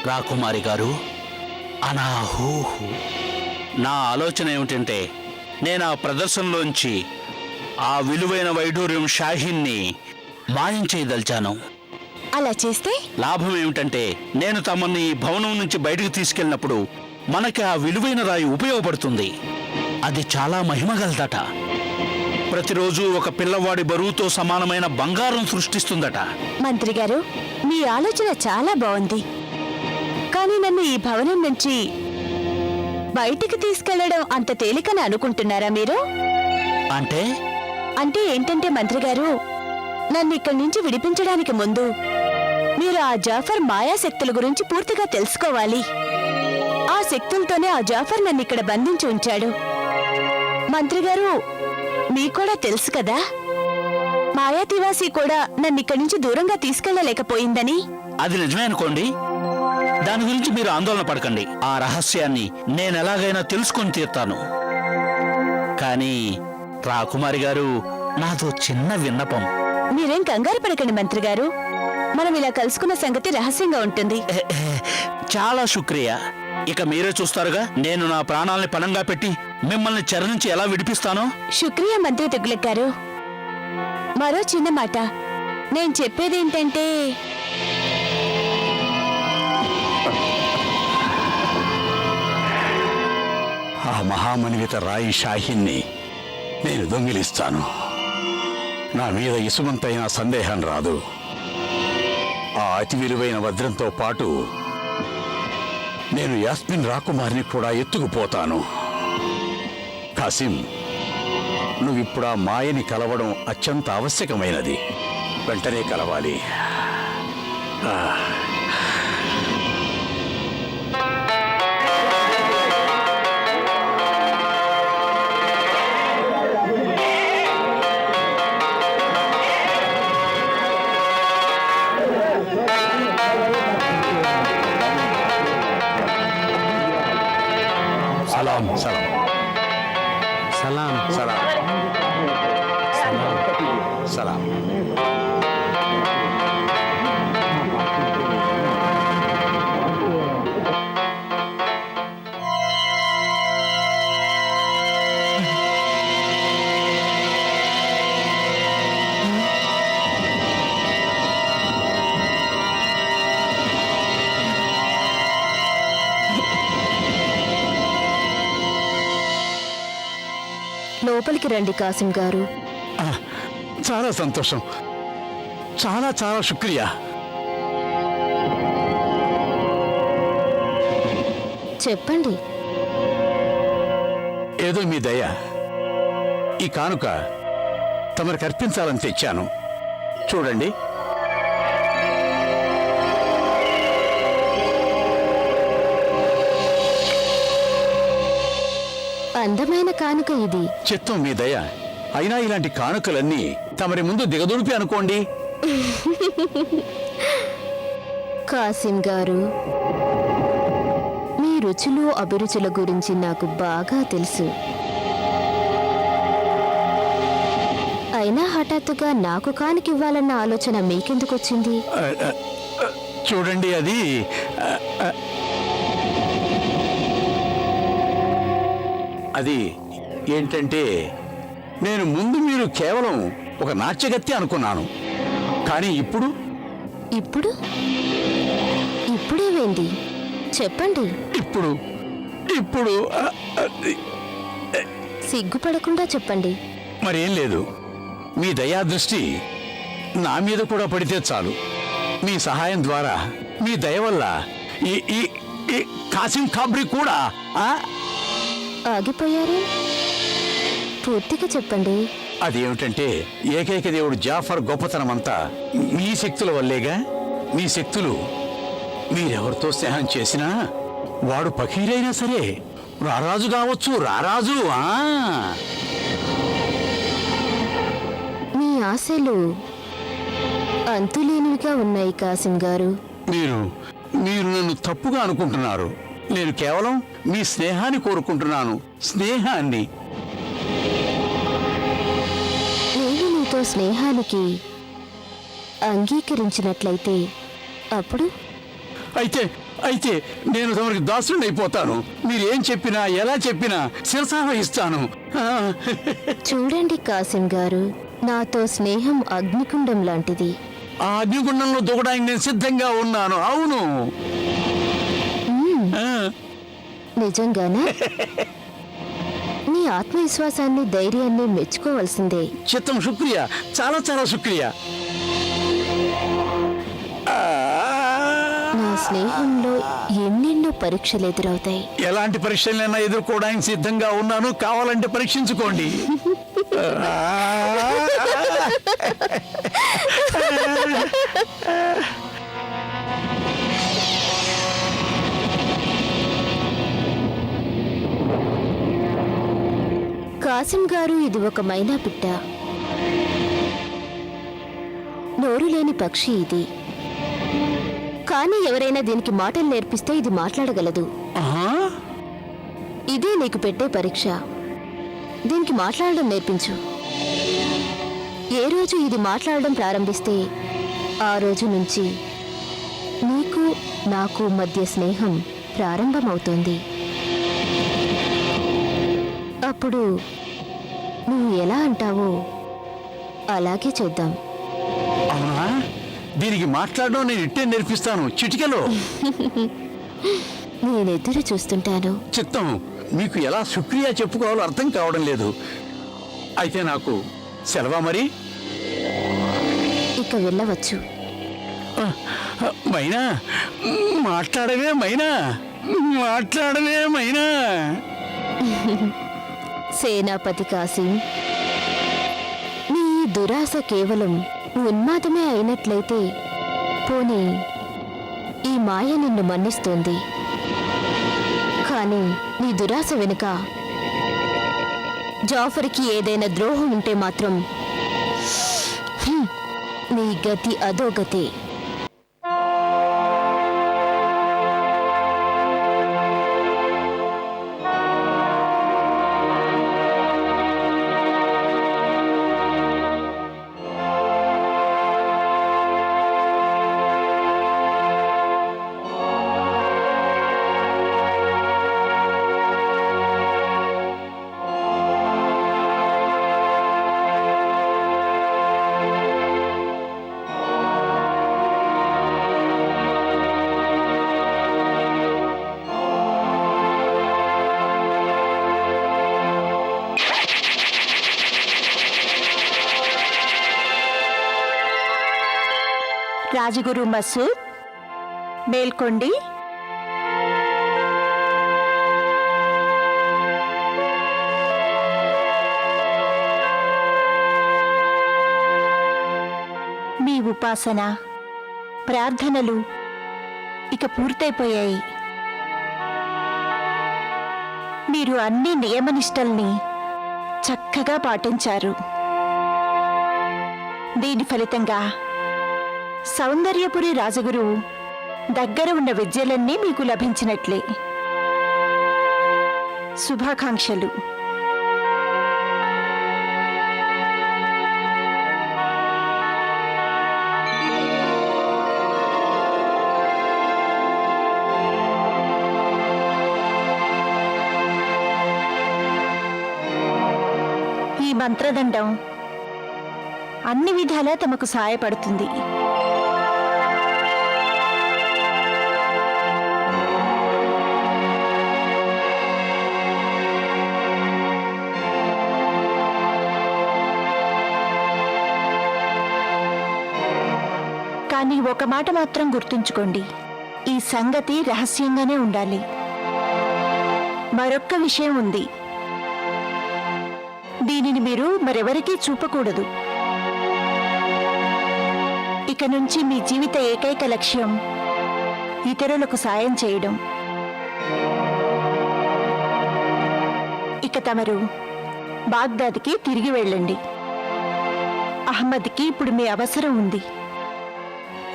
రాకుమారి గారు, అనాహూహు. నా ఆలోచన ఏమిటంటే, నేను ఆ ప్రదర్శనలోంచి ఆ విలువైన వైఢూర్యం షాహీన్ని మాయం చేయదలిచాను. అలా చేస్తే లాభం ఏమిటంటే, నేను తమని ఈ భవనం నుంచి బయటకు తీసుకెళ్ళినప్పుడు మనకి ఆ విలువైన రాయి ఉపయోగపడుతుంది. అది చాలా మహిమగలదట. ప్రతిరోజు ఒక పిల్లవాడి బరువుతో సమానమైన బంగారం సృష్టిస్తుందట. మంత్రి గారు, మీ ఆలోచన చాలా బాగుంది. కానీ నన్ను ఈ భవనం నుంచి బయటికి తీసుకెళ్లడం అంత తేలికని అనుకుంటున్నారా మీరు? అంటే ఏంటంటే మంత్రి గారు, నన్ను ఇక్కడి నుంచి విడిపించడానికి ముందు మీరు ఆ జాఫర్ మాయాశక్తుల గురించి పూర్తిగా తెలుసుకోవాలి. ఆ శక్తులతోనే ఆ జాఫర్ నన్ను ఇక్కడ బంధించి ఉంచాడు. మంత్రి గారు, మీకూడా తెలుసు కదా, మాయాతివాసి కూడా నన్ను ఇక్కడి నుంచి దూరంగా తీసుకెళ్లలేకపోయిందని. అది నిజమే అనుకోండి. దాని గురించి మీరు ఆందోళన పడకండి. ఆ రహస్యాన్ని నేనెలాగైనా తెలుసుకొని తీరుతాను. కానీ రాకుమారి గారు, నాదో చిన్న విన్నపం. మీరేం కంగారు పడకండి మంత్రి గారు, మనం ఇలా కలుసుకున్న సంగతి రహస్యంగా ఉంటుంది. చాలా శుక్రియా. ఇక మీరే చూస్తారుగా, నేను నా ప్రాణాల్ని పణంగా పెట్టి మిమ్మల్ని చెర నుంచి ఎలా విడిపిస్తానో. శుక్రియా మంత్రి తుగ్లక్ గారు. మరో చిన్న మాట, నేను చెప్పేదేంటంటే, ఆ మహామనివిత రాయి షాహీన్ని నేను దొంగిలిస్తాను. నా మీద ఇసుమంతైన సందేహం రాదు. ఆ అతి విలువైన వజ్రంతో పాటు నేను యాస్మిన్ రాకుమారిని కూడా ఎత్తుకుపోతాను. కాసిం, నువ్విప్పుడు ఆ మాయని కలవడం అత్యంత ఆవశ్యకమైనది. వెంటనే కలవాలి. సలాం సలాం సలాం సలాం సలాం. లోపలికి రండి కాసిం గారు. చాలా సంతోషం. చాలా చాలా శుక్రియా. చెప్పండి. ఏదో మీ దయ. ఈ కానుక తమరికి అర్పించాలని తెచ్చాను. చూడండి. అందమైన కానుక ఇది. చిత్తం మీ దయ. అయినా ఇలాంటి కానుకలన్నీ తమరి ముందు దిగదుడిపి అనుకోండి. కాసిం గారు, మీ రుచులు అభిరుచుల గురించి నాకు బాగా తెలుసు. అయినా హఠాత్తుగా నాకు కానుకివ్వాలన్న ఆలోచన మీకెందుకు వచ్చింది? చూడండి, అది ఏంటంటే, నేను ముందు మీరు కేవలం ఒక నాట్యగత్తి అనుకున్నాను. కానీ ఇప్పుడేమైంది చెప్పండి. ఇప్పుడు సిగ్గుపడకుండా చెప్పండి. మరేం లేదు. మీ దయాదృష్టి నా మీద కూడా పడితే చాలు. మీ సహాయం ద్వారా, మీ దయ వల్ల ఈ కాసిం ఖాబ్రీ కూడా ఆగిపోయారు. పూర్తిగా చెప్పండి. అదేమిటంటే, ఏకైక దేవుడు జాఫర్ గొప్పతనమంతా మీ శక్తుల వల్లేగా. మీ శక్తులు మీరెవరితో స్నేహం చేసినా వాడు పకీరైనా సరే రారాజు కావచ్చు. రారాజు. మీ ఆశలు అంతులేనివిగా ఉన్నాయి కాసిం గారు. మీరు నన్ను తప్పుగా అనుకుంటున్నారు. నేను కేవలం మీ స్నేహాన్ని కోరుకుంటున్నాను. స్నేహాన్ని. నేను మీతో స్నేహానికి అంగీకరించినట్లయితే అయితే అయితే నేను తమరికి దాసుని అయిపోతాను. మీరేం చెప్పినా ఎలా చెప్పినా శిరసావహిస్తాను. చూడండి కాసిం గారు, నాతో స్నేహం అగ్నికుండం లాంటిది. ఆ అగ్నిగుండంలో దూకడానికి నేను సిద్ధంగా ఉన్నాను. అవును. ఆ, నిజంగానా? నీ ఆత్మవిశ్వాసాన్ని, ధైర్యాన్ని మెచ్చుకోవాల్సిందే. చిత్తం, శుక్రియా, చాలా చాలా శుక్రియా. నా స్నేహంలో ఎన్నెన్నో పరీక్షలు ఎదురవుతాయి. ఎలాంటి పరీక్షలైనా ఎదుర్కోవడానికి సిద్ధంగా ఉన్నాను. కావాలంటే పరీక్షించుకోండి. కాసిం గారు, ఇది ఒక మైనా పిట్ట. నోరు లేని పక్షి ఇది. కానీ ఎవరైనా దీనికి మాటలు నేర్పిస్తే ఇది మాట్లాడగలదు. ఇదే నీకు పెట్టే పరీక్ష. దీనికి మాట్లాడడం నేర్పించు. ఏ రోజు ఇది మాట్లాడడం ప్రారంభిస్తే ఆ రోజు నుంచి నీకు నాకు మధ్య స్నేహం ప్రారంభమవుతుంది. అప్పుడు నువ్వు ఎలా అంటావో అలాగే చేద్దాం. అవునా? దీనికి మాట్లాడడం నేను ఇట్టే నేర్పిస్తాను, చిటికెలో. నేనెదురు చూస్తుంటాను. చిత్తం, మీకు ఎలా శుక్రియా చెప్పుకోవాలో అర్థం కావడం లేదు. అయితే నాకు సెలవా మరి? ఇక వెళ్ళవచ్చు. మైనా, మాట్లాడవే మైనా, మాట్లాడవే మైనా. సేనాపతి కాసిం, నీ ఈ దురాశ కేవలం ఉన్మాదమే అయినట్లయితే పోనీ ఈ మాయ నిన్ను మన్నిస్తోంది. కానీ నీ దురాశ వెనుక జాఫర్కి ఏదైనా ద్రోహం ఉంటే మాత్రం నీ గతి అధోగతే. రాజగురు మసూద్, మేల్కొండి. మీ ఉపాసన, ప్రార్థనలు ఇక పూర్తయిపోయాయి. మీరు అన్ని నియమనిష్టల్ని చక్కగా పాటించారు. దీని ఫలితంగా సౌందర్యపురి రాజగురు దగ్గర ఉన్న విద్యలన్నీ మీకు లభించినట్లే. శుభాకాంక్షలు. ఈ మంత్రదండం అన్ని విధాలా తమకు సహాయపడుతుంది. కానీ ఒక మాట మాత్రం గుర్తుంచుకోండి, ఈ సంగతి రహస్యంగానే ఉండాలి. మరొక్క విషయం ఉంది, దీనిని మీరు మరెవరికీ చూపకూడదు. ఇక నుంచి మీ జీవిత ఏకైక లక్ష్యం ఇతరులకు సాయం చేయడం. ఇక తమరు బాగ్దాద్కి తిరిగి వెళ్ళండి. అహ్మద్కి ఇప్పుడు మీ అవసరం ఉంది.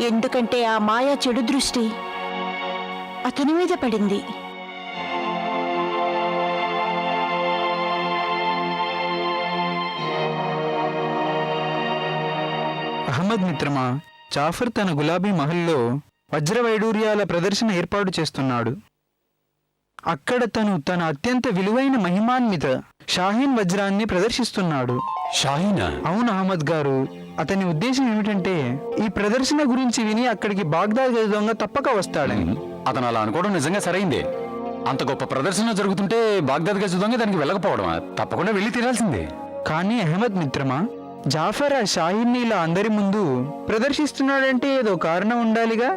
ఎందుకంటే ఆ మాయా చెడు దృష్టి అతని మీద పడింది. అహ్మద్ మిత్రమా, జాఫర్ తన గులాబీ మహల్లో వజ్రవైడూర్యాల ప్రదర్శన ఏర్పాటు చేస్తున్నాడు. అక్కడ తను తన అత్యంత విలువైన మహిమాన్విత షాహీన్ వజ్రాన్ని ప్రదర్శిస్తున్నాడు. షాహీనా? అవును అహ్మద్ గారు. అతని ఉద్దేశం ఏమిటంటే ఈ ప్రదర్శన గురించి విని అక్కడికి బాగ్దాద్ గజ దొంగ తప్పక వస్తాడని. అతను అలా అనుకోవడం నిజంగా సరైందే. అంత గొప్ప ప్రదర్శన జరుగుతుంటే బాగ్దాద్ గజ దొంగ దానికి వెళ్ళకపోవడమా? తప్పకుండా వెళ్ళి తీరాల్సిందే. కానీ అహ్మద్ మిత్రమా, జాఫర్ ఆ షాహీన్ని ఇలా అందరి ముందు ప్రదర్శిస్తున్నాడంటే ఏదో కారణం ఉండాలిగా.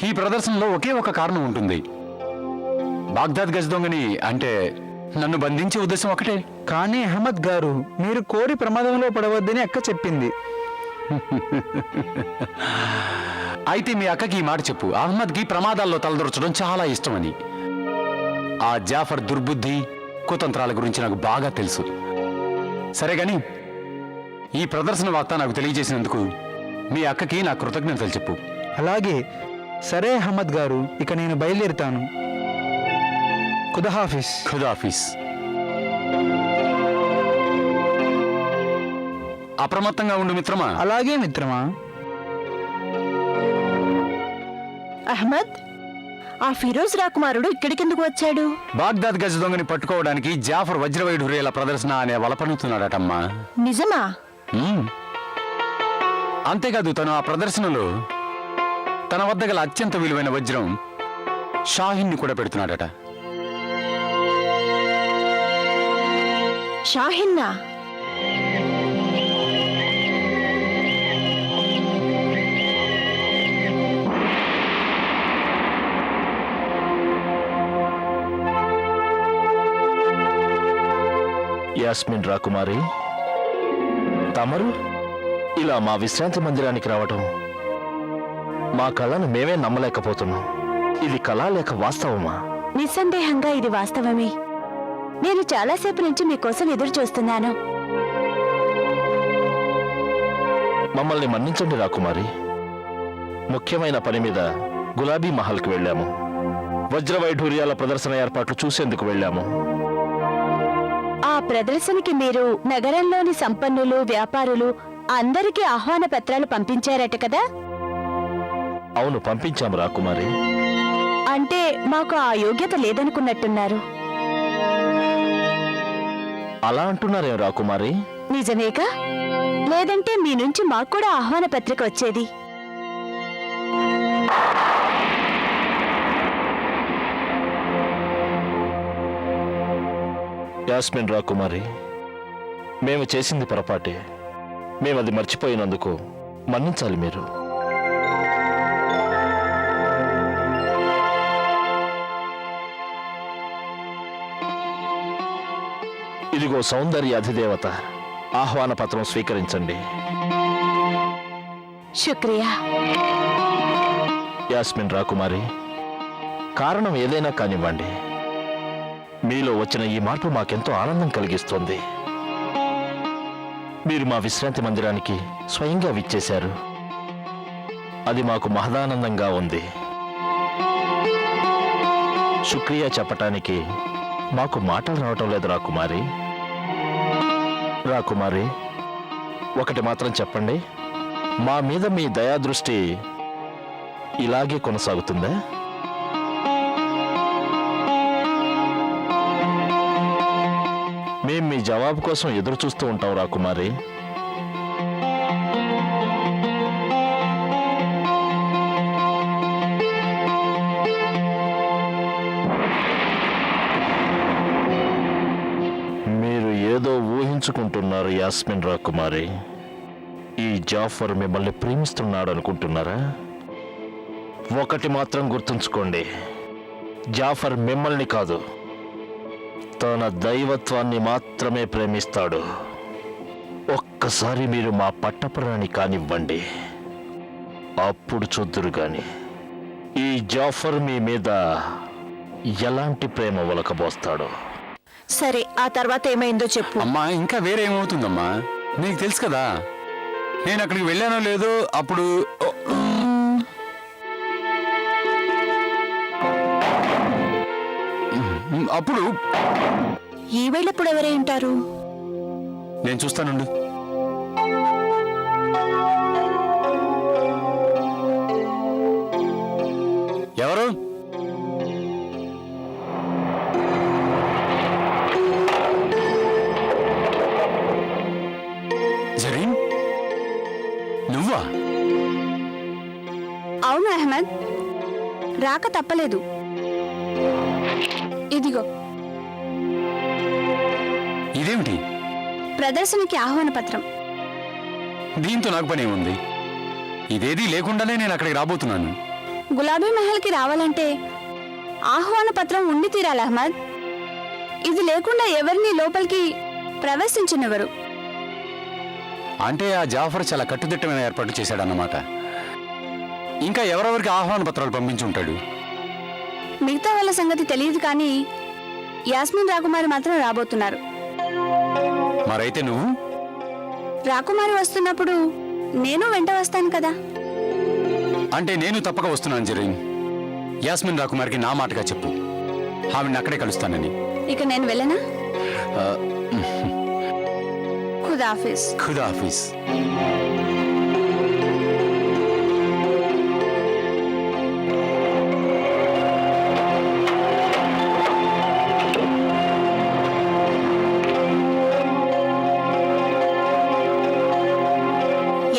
ఈ ప్రదర్శనలో ఒకే ఒక కారణం ఉంటుంది. బాగ్దాద్ గజ దొంగని అంటే నన్ను బంధించే ఉద్దేశం ఒకటే. కానీ అహ్మద్ గారు, మీరు కోరి ప్రమాదంలో పడవద్దని అక్క చెప్పింది. అయితే మీ అక్కకి ఈ మాట చెప్పు, అహ్మద్కి ప్రమాదాల్లో తలదొరచడం చాలా ఇష్టమని. ఆ జాఫర్ దుర్బుద్ధి కుతంత్రాల గురించి నాకు బాగా తెలుసు. సరే గాని ఈ ప్రదర్శన వార్త నాకు తెలియజేసినందుకు మీ అక్కకి నా కృతజ్ఞతలు చెప్పు. అలాగే. సరే అహ్మద్ గారు, ఇక నేను బయలుదేరుతాను. ఖుదాహాఫీస్. ఖుదాఫీస్. అప్రమత్తంగా ఉండు మిత్రమా. అలాగే మిత్రమా. అహ్మద్, ఆ ఫిరోజ్ రాకుమారుడు ఇక్కడికెందుకు వచ్చాడు? బాగ్దాద్ గజ దొంగని పట్టుకోవడానికి జాఫర్ వజ్రవైఢూర్యాల ప్రదర్శన అనే వలపన్నుతున్నాడటమ్మా. నిజమా? అంతేకాదు, తను ఆ ప్రదర్శనలో తన వద్ద గల అత్యంత విలువైన వజ్రం షాహీన్ని కూడా పెడుతున్నాడట. షాహిన్నా? యాస్మిన్ రాకుమారి, తమరు ఇలా మా విశ్రాంతి మందిరానికి రావటం మా కళను మేమే నమ్మలేకపోతున్నాం. ఇది కళ లేక వాస్తవమా? నిస్సందేహంగా ఇది వాస్తవమే. నేను చాలాసేపు నుంచి మీకోసం ఎదురు చూస్తున్నాను. మమ్మల్ని మన్నించండి రాకుమారి. ముఖ్యమైన పని మీద గులాబీ మహల్కి వెళ్ళాము. వజ్రవైఢూర్యాల ప్రదర్శన ఏర్పాట్లు చూసేందుకు వెళ్ళాము. ఆ ప్రదర్శనకి మీరు నగరంలోని సంపన్నులు, వ్యాపారులు అందరికీ ఆహ్వాన పత్రాలు పంపించారట కదా? అవును, పంపించాము రాకుమారి. అంటే మాకు ఆ యోగ్యత లేదనుకున్నట్టున్నారు. అలా అంటున్నారేం రాకుమారి? నిజమేగా? లేదంటే మీ నుంచి మాకు కూడా ఆహ్వాన పత్రిక వచ్చేది. యాస్మిన్ రాకుమారి, మేము చేసింది పొరపాటే. మేమది మర్చిపోయినందుకు మన్నించాలి మీరు. ఇదిగో సౌందర్య అధిదేవత, ఆహ్వాన పత్రం స్వీకరించండి. శుక్రియా. యాస్మిన్ రాకుమారి, కారణం ఏదైనా కానివ్వండి, మీలో వచ్చిన ఈ మార్పు మాకెంతో ఆనందం కలిగిస్తోంది. మీరు మా విశ్రాంతి మందిరానికి స్వయంగా విచ్చేశారు. అది మాకు మహదానందంగా ఉంది. శుక్రియా చెప్పటానికి మాకు మాటలు రావటం లేదు రాకుమారి. రాకుమారి, ఒకటి మాత్రం చెప్పండి, మా మీద మీ దయాదృష్టి ఇలాగే కొనసాగుతుందా? మేం మీ జవాబు కోసం ఎదురు చూస్తూ ఉంటాం రాకుమారి. మీరు ఏదో ఊహించుకుంటున్నారు యాస్మిన్ రాకుమారి. ఈ జాఫర్ మిమ్మల్ని ప్రేమిస్తున్నాడు అనుకుంటున్నారా? ఒకటి మాత్రం గుర్తుంచుకోండి, జాఫర్ మిమ్మల్ని కాదు, తన దైవత్వాన్ని మాత్రమే ప్రేమిస్తాడు. ఒక్కసారి మీరు మా పట్టపురాణి కానివ్వండి, అప్పుడు చూద్దురు గాని ఈ జాఫర్ మీ మీద ఎలాంటి ప్రేమ ఒలకబోస్తాడో. సరే, ఆ తర్వాత ఏమైందో చెప్పు. అమ్మా, ఇంకా వేరేమవుతుందమ్మా? నీకు తెలుసు కదా, నేను అక్కడికి వెళ్ళానో లేదో. అప్పుడు అప్పుడు ఈ వేళప్పుడు ఎవరై ఉంటారు? నేను చూస్తానుండు. ఎవరు? జరీన్, నువ్వా? అవును అహ్మద్, రాక తప్పలేదు. ఇదిగో ఇదేమిటి? ప్రదర్శనకి ఆహ్వాన పత్రం. దీంతో నాకు పని ఏముంది? ఇదేదీ లేకుండానే నేను అక్కడికి రాబోతున్నాను. గులాబీ మహల్కి రావాలంటే ఆహ్వాన పత్రం ఉండి తీరాలి అహ్మద్. ఇది లేకుండా ఎవరిని లోపలికి ప్రవేశించనివ్వరు. అంటే ఆ జాఫర్ చాలా కట్టుదిట్టమైన ఏర్పాటు చేశాడన్నమాట. ఇంకా ఎవరెవరికి ఆహ్వాన పత్రాలు పంపించి ఉంటాడు? మిగతా వాళ్ళ సంగతి తెలియదు, కానీ యాస్మిన్ రాకుమారి మాత్రం రాబోతున్నారు. మరైతే నువ్వు? రాకుమారి వస్తున్నప్పుడు నేను వెంట వస్తాను కదా. అంటే నేను తప్పక వస్తున్నాను జరీన్. యాస్మిన్ రాకుమారికి నా మాటగా చెప్పు, ఆవిడ్ని అక్కడే కలుస్తానని. ఇక నేను వెళ్ళనా? ఖుదాఫిజ్. ఖుదాఫిజ్.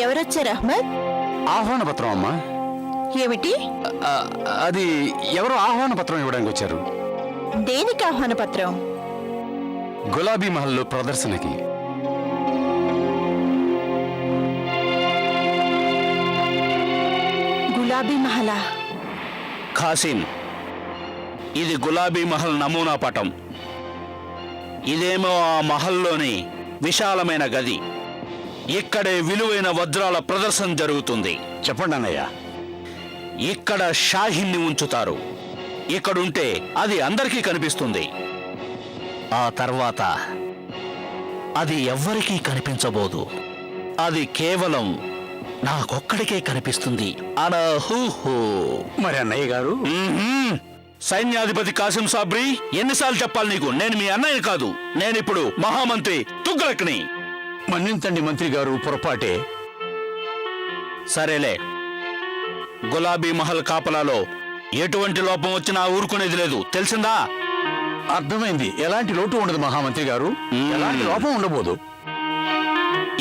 ఎవరొచ్చారు అహ్మద్? ఆహ్వాన పత్రం అమ్మా. ఏమిటి? అది ఎవరో ఆహ్వాన పత్రం ఇవ్వడానికి వచ్చారు. దేనికి ఆహ్వాన పత్రం? గులాబీ మహల్లో ప్రదర్శనకి. గులాబీ మహలా? ఖాసిం, ఇది గులాబీ మహల్ నమూనా పటం. ఇదేమో ఆ మహల్లోని విశాలమైన గది. ఇక్కడే విలువైన వజ్రాల ప్రదర్శన జరుగుతుంది. చెప్పండి అన్నయ్య. ఇక్కడ షాహిన్ని ఉంచుతారు. ఇక్కడుంటే అది అందరికీ కనిపిస్తుంది. ఆ తర్వాత అది ఎవ్వరికీ కనిపించబోదు. అది కేవలం నాకొక్కడికే కనిపిస్తుంది. అనహూహూ. మరి అన్నయ్య గారు? సైన్యాధిపతి కాసిం సాబ్రీ, ఎన్నిసార్లు చెప్పాలి నీకు? నేను మీ అన్నయ్య కాదు. నేనిప్పుడు మహామంత్రి తుగ్లక్ని. మన్నించండి మంత్రి గారు, పొరపాటే. సరేలే, గులాబీ మహల్ కాపలాలో ఎటువంటి లోపం వచ్చినా ఊరుకునేది లేదు, తెలిసిందా? అర్థమైంది. ఎలాంటి లోటు ఉండదు మహామంత్రి గారు. ఎలాంటి లోపం ఉండబోదు.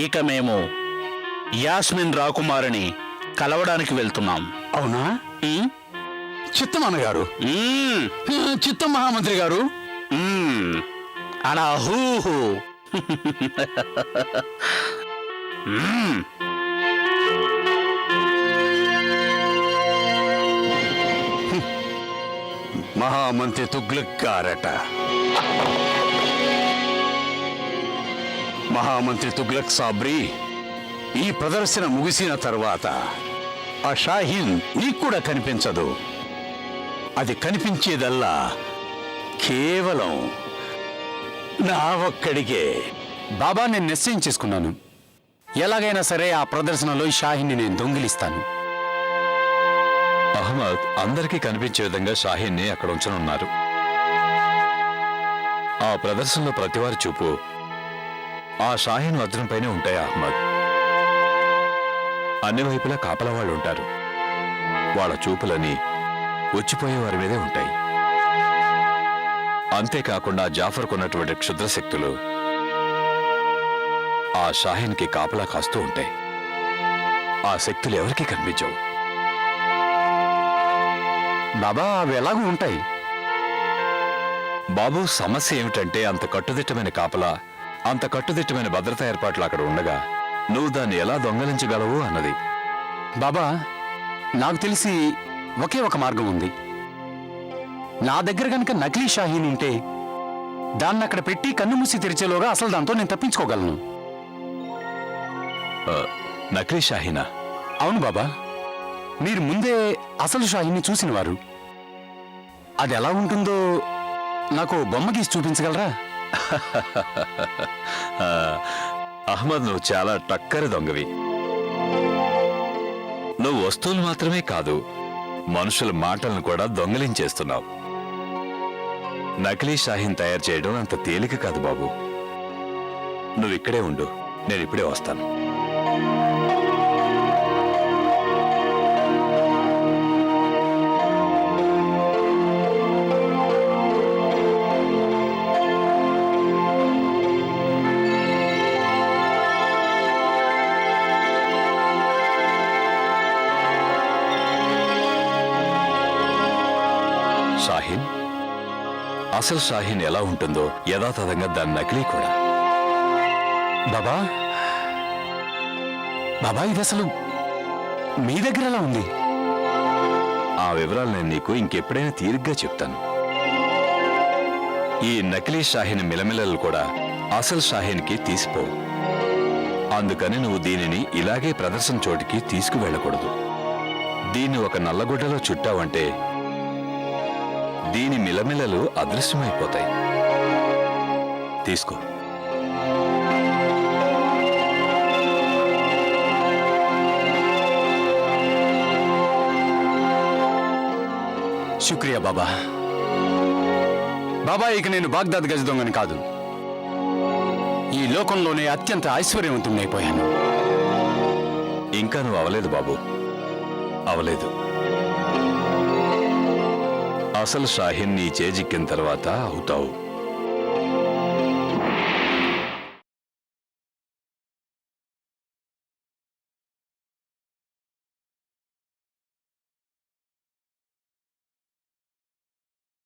ఇక మేము యాస్మిన్ రాకుమారిని కలవడానికి వెళ్తున్నాం. అవునా? ఉమ్, చిత్తం అన్నగారు. ఉమ్, చిత్తం మహామంత్రి గారు. అనహూహూ. మహామంత్రి తుగ్లక్ గారట. మహామంత్రి తుగ్లక్ సాబ్రీ, ఈ ప్రదర్శన ముగిసిన తర్వాత ఆ షాహీన్ నీకు కూడా కనిపించదు. అది కనిపించేదల్లా కేవలం నా ఒక్కడికే. బాబా, నేను నిశ్చయం చేసుకున్నాను. ఎలాగైనా సరే ఆ ప్రదర్శనలో ఈ షాహీన్ని నేను దొంగిలిస్తాను. అహ్మద్ అందరికీ కనిపించే విధంగా షాహీన్ని అక్కడ ఉంచనున్నారు. ఆ ప్రదర్శనలో ప్రతివారి చూపు ఆ షాహీన్ వజ్రంపైనే ఉంటాయి అహ్మద్. అన్ని వైపులా కాపలా వాళ్ళు ఉంటారు. వాళ్ళ చూపులని వచ్చిపోయే వారి మీదే ఉంటాయి. అంతేకాకుండా జాఫర్ కొన్నటువంటి క్షుద్రశక్తులు ఆ షాహీన్కి కాపలా కాస్తూ ఉంటాయి. ఆ శక్తులు ఎవరికీ కనిపించవు. బాబా, అవి ఎలాగూ ఉంటాయి. బాబు, సమస్య ఏమిటంటే అంత కట్టుదిట్టమైన కాపలా, అంత కట్టుదిట్టమైన భద్రతా ఏర్పాట్లు అక్కడ ఉండగా నువ్వు దాన్ని ఎలా దొంగలించగలవు అన్నది. బాబా, నాకు తెలిసి ఒకే ఒక మార్గం ఉంది. నా దగ్గర గనక నకిలీ షాహీన్ ఉంటే దాన్ని అక్కడ పెట్టి కన్ను మూసి తెరిచేలోగా అసలు దాంతో నేను తప్పించుకోగలను. నకిలీ షాహీనా? అవును బాబా, మీరు ముందే అసలు షాహీన్ని చూసినవారు. అది ఎలా ఉంటుందో నాకు బొమ్మ గీసి చూపించగలరా? అహ్మద్, నువ్వు చాలా టక్కరి దొంగవి. నువ్వు వస్తువులు మాత్రమే కాదు, మనుషుల మాటలను కూడా దొంగలించేస్తున్నావు. నకిలీ షాహీన్ తయారు చేయడం అంత తేలిక కాదు బాబు. నువ్వు ఇక్కడే ఉండు, నేను ఇప్పుడే వస్తాను. షాహీన్, అసలు షాహీన్ ఎలా ఉంటుందో యథాతథంగా దాని నకిలీ కూడా. బాబా బాబా ఇది అసలు మీ దగ్గర ఎలా ఉంది? ఆ వివరాలు నేను నీకు ఇంకెప్పుడైనా తీరిగ్గా చెప్తాను. ఈ నకిలీ షాహీన్ మిలమిలలు కూడా అసలు షాహీన్కి తీసిపోవు. అందుకని నువ్వు దీనిని ఇలాగే ప్రదర్శన చోటికి తీసుకువెళ్ళకూడదు. దీన్ని ఒక నల్లగుడ్డలో చుట్టావంటే దీని మిలమిలలు అదృశ్యమైపోతాయి. తీసుకో. శుక్రియా బాబా. బాబా, ఇక నేను బాగ్దాద్ గజ దొంగని కాదు, ఈ లోకంలోనే అత్యంత ఐశ్వర్యవంతుడైపోయాను. ఇంకా నువ్వు అవలేదు బాబు, అవలేదు. అసలు షాహీన్ నీ చేజిక్కిన తర్వాత అవుతావు.